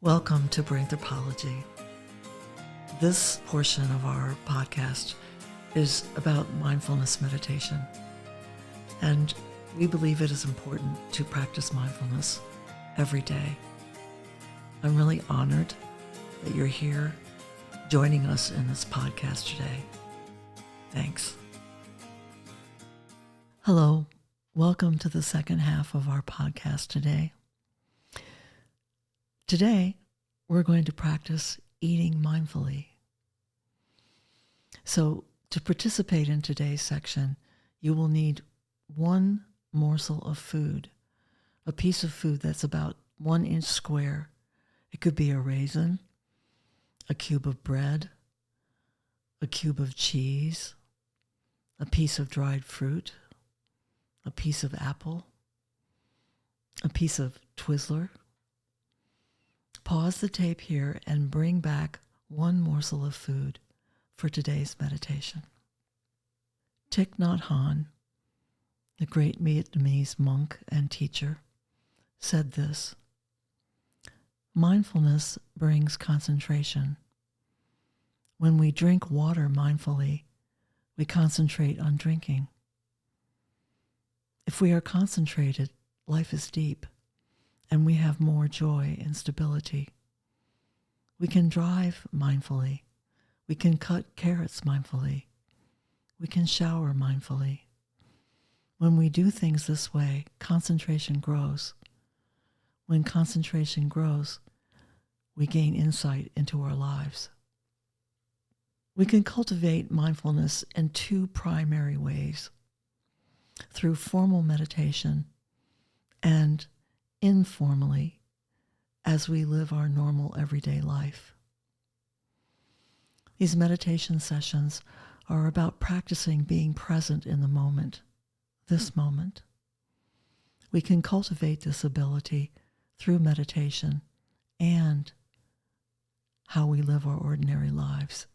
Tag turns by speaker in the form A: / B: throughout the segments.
A: Welcome to Brainthropology. This portion of our podcast is about mindfulness meditation, and we believe it is important to practice mindfulness every day. I'm really honored that you're here joining us in this podcast today. Thanks. Hello, welcome to the second half of our podcast today. Today, we're going to practice eating mindfully. So, to participate in today's section, you will need one morsel of food, a piece of food that's about 1 inch square. It could be a raisin, a cube of bread, a cube of cheese, a piece of dried fruit, a piece of apple, a piece of Twizzler. Pause the tape here and bring back one morsel of food for today's meditation. Thich Nhat Hanh, the great Vietnamese monk and teacher, said this: mindfulness brings concentration. When we drink water mindfully, we concentrate on drinking. If we are concentrated, life is deep, and we have more joy and stability. We can drive mindfully. We can cut carrots mindfully. We can shower mindfully. When we do things this way, concentration grows. When concentration grows, we gain insight into our lives. We can cultivate mindfulness in two primary ways: through formal meditation and informally as we live our normal everyday life. These meditation sessions are about practicing being present in the moment, this moment. We can cultivate this ability through meditation and how we live our ordinary lives.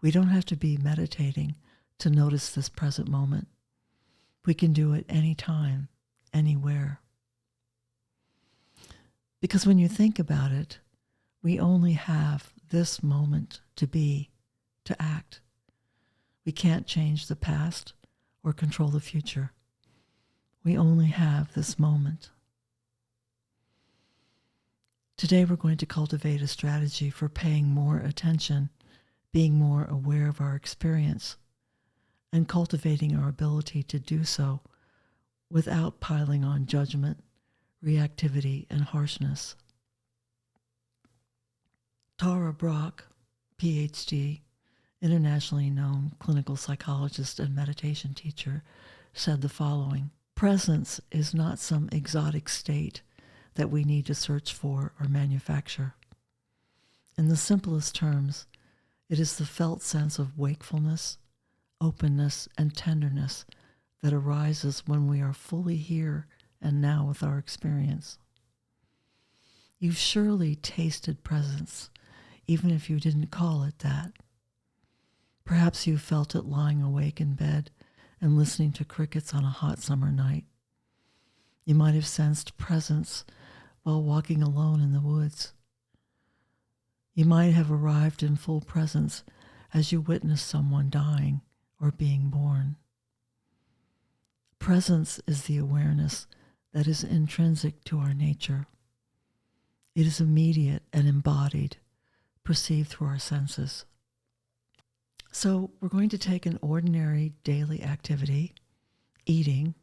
A: We don't have to be meditating to notice this present moment. We can do it anytime, anywhere. Because when you think about it, we only have this moment to be, to act. We can't change the past or control the future. We only have this moment. Today we're going to cultivate a strategy for paying more attention, being more aware of our experience, and cultivating our ability to do so without piling on judgment, reactivity, and harshness. Tara Brach, PhD, internationally known clinical psychologist and meditation teacher, said the following: presence is not some exotic state that we need to search for or manufacture. In the simplest terms, it is the felt sense of wakefulness, openness, and tenderness that arises when we are fully here and now with our experience. You've surely tasted presence, even if you didn't call it that. Perhaps you felt it lying awake in bed and listening to crickets on a hot summer night. You might have sensed presence while walking alone in the woods. You might have arrived in full presence as you witnessed someone dying or being born. Presence is the awareness that is intrinsic to our nature. It is immediate and embodied, perceived through our senses. So we're going to take an ordinary daily activity, eating,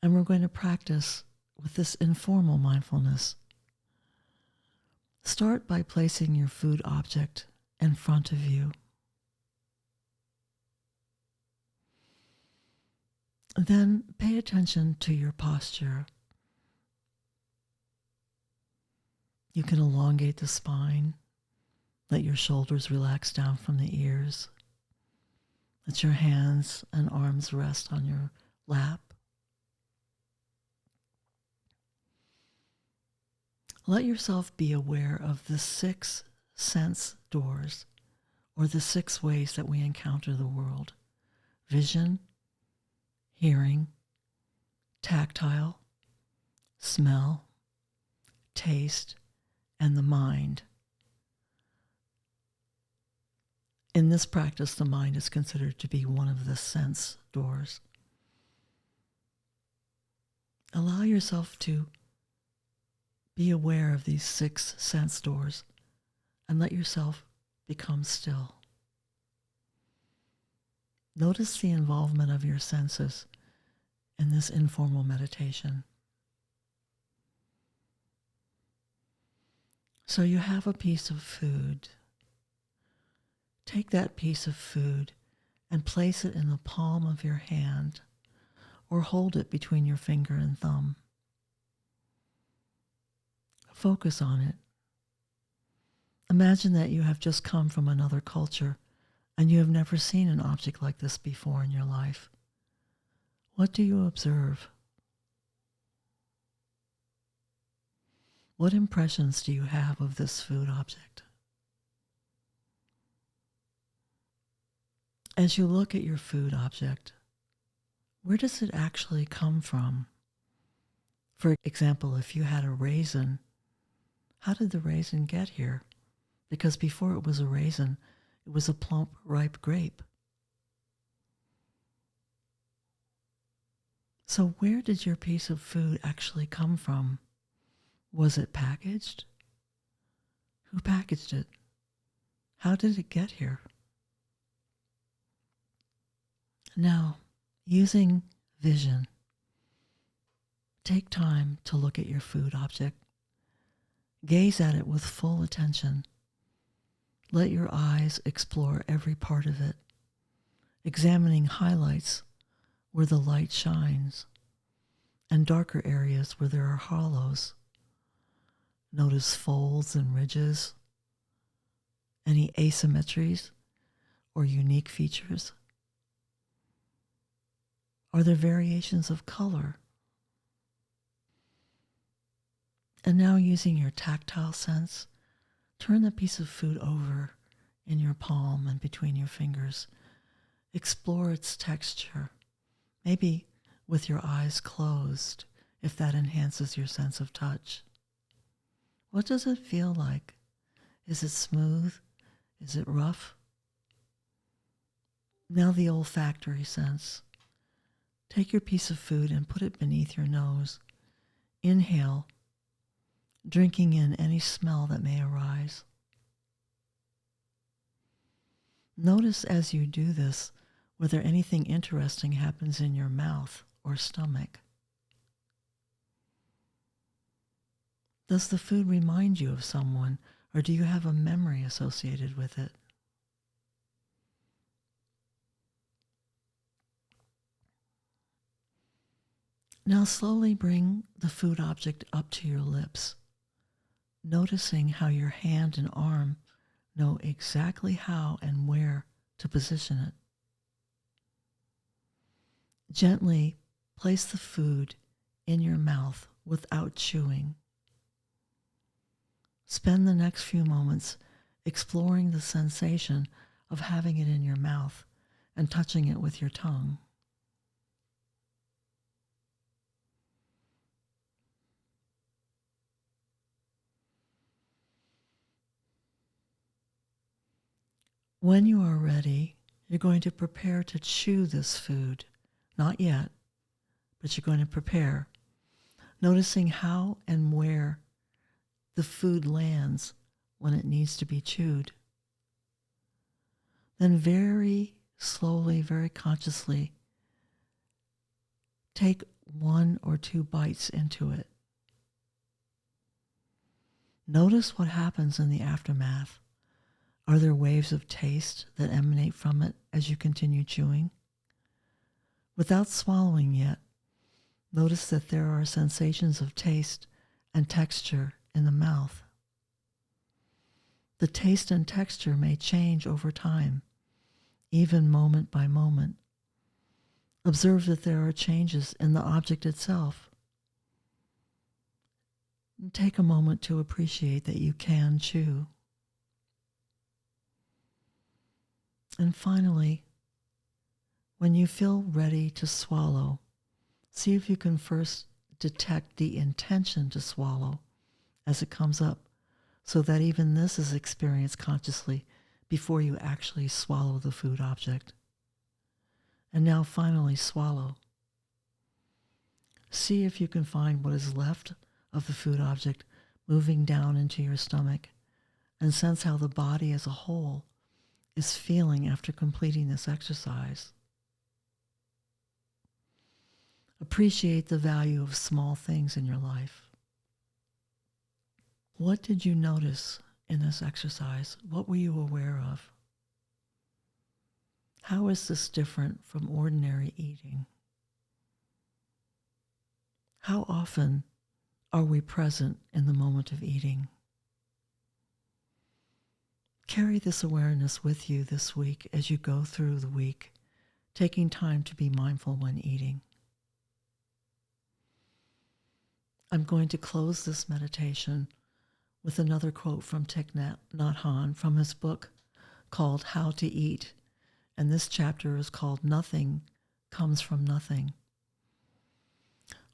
A: and we're going to practice with this informal mindfulness. Start by placing your food object in front of you. Then pay attention to your posture. You can elongate the spine. Let your shoulders relax down from the ears. Let your hands and arms rest on your lap. Let yourself be aware of the 6 sense doors, or the 6 ways that we encounter the world: vision, hearing, tactile, smell, taste, and the mind. In this practice, the mind is considered to be one of the sense doors. Allow yourself to be aware of these 6 sense doors and let yourself become still. Notice the involvement of your senses in this informal meditation. So you have a piece of food. Take that piece of food and place it in the palm of your hand, or hold it between your finger and thumb. Focus on it. Imagine that you have just come from another culture and you have never seen an object like this before in your life. What do you observe? What impressions do you have of this food object? As you look at your food object, where does it actually come from? For example, if you had a raisin, how did the raisin get here? Because before it was a raisin, it was a plump, ripe grape. So where did your piece of food actually come from? Was it packaged? Who packaged it? How did it get here? Now, using vision, take time to look at your food object. Gaze at it with full attention. Let your eyes explore every part of it, examining highlights where the light shines and darker areas where there are hollows. Notice folds and ridges, any asymmetries or unique features. Are there variations of color? And now, using your tactile sense, turn the piece of food over in your palm and between your fingers. Explore its texture, maybe with your eyes closed, if that enhances your sense of touch. What does it feel like? Is it smooth? Is it rough? Now the olfactory sense. Take your piece of food and put it beneath your nose. Inhale, drinking in any smell that may arise. Notice as you do this whether anything interesting happens in your mouth or stomach. Does the food remind you of someone, or do you have a memory associated with it? Now slowly bring the food object up to your lips, noticing how your hand and arm know exactly how and where to position it. Gently place the food in your mouth without chewing. Spend the next few moments exploring the sensation of having it in your mouth and touching it with your tongue. When you are ready, you're going to prepare to chew this food. Not yet, but you're going to prepare, noticing how and where the food lands when it needs to be chewed. Then very slowly, very consciously, take 1 or 2 bites into it. Notice what happens in the aftermath. Are there waves of taste that emanate from it as you continue chewing? Without swallowing yet, notice that there are sensations of taste and texture in the mouth. The taste and texture may change over time, even moment by moment. Observe that there are changes in the object itself. Take a moment to appreciate that you can chew. And finally, when you feel ready to swallow, see if you can first detect the intention to swallow as it comes up so that even this is experienced consciously before you actually swallow the food object. And now finally swallow. See if you can find what is left of the food object moving down into your stomach, and sense how the body as a whole is feeling after completing this exercise. Appreciate the value of small things in your life. What did you notice in this exercise? What were you aware of? How is this different from ordinary eating? How often are we present in the moment of eating? Carry this awareness with you this week as you go through the week, taking time to be mindful when eating. I'm going to close this meditation with another quote from Thich Nhat Hanh from his book called How to Eat, and this chapter is called Nothing Comes from Nothing.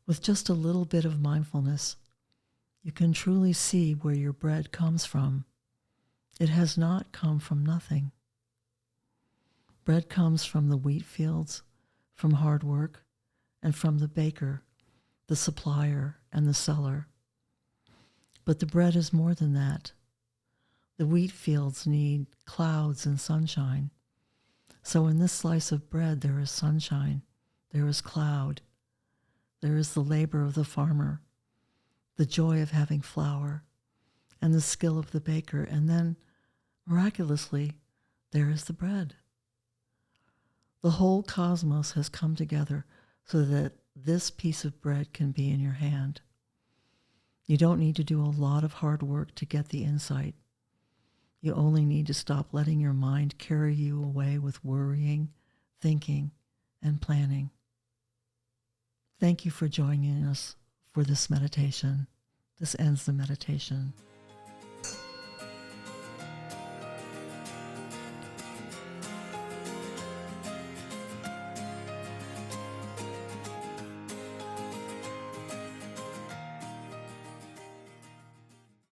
A: With just a little bit of mindfulness, you can truly see where your bread comes from. It has not come from nothing. Bread comes from the wheat fields, from hard work, and from the baker, the supplier, and the seller. But the bread is more than that. The wheat fields need clouds and sunshine. So in this slice of bread, there is sunshine, there is cloud, there is the labor of the farmer, the joy of having flour, and the skill of the baker, and then, miraculously, there is the bread. The whole cosmos has come together so that this piece of bread can be in your hand. You don't need to do a lot of hard work to get the insight. You only need to stop letting your mind carry you away with worrying, thinking, and planning. Thank you for joining us for this meditation. This ends the meditation.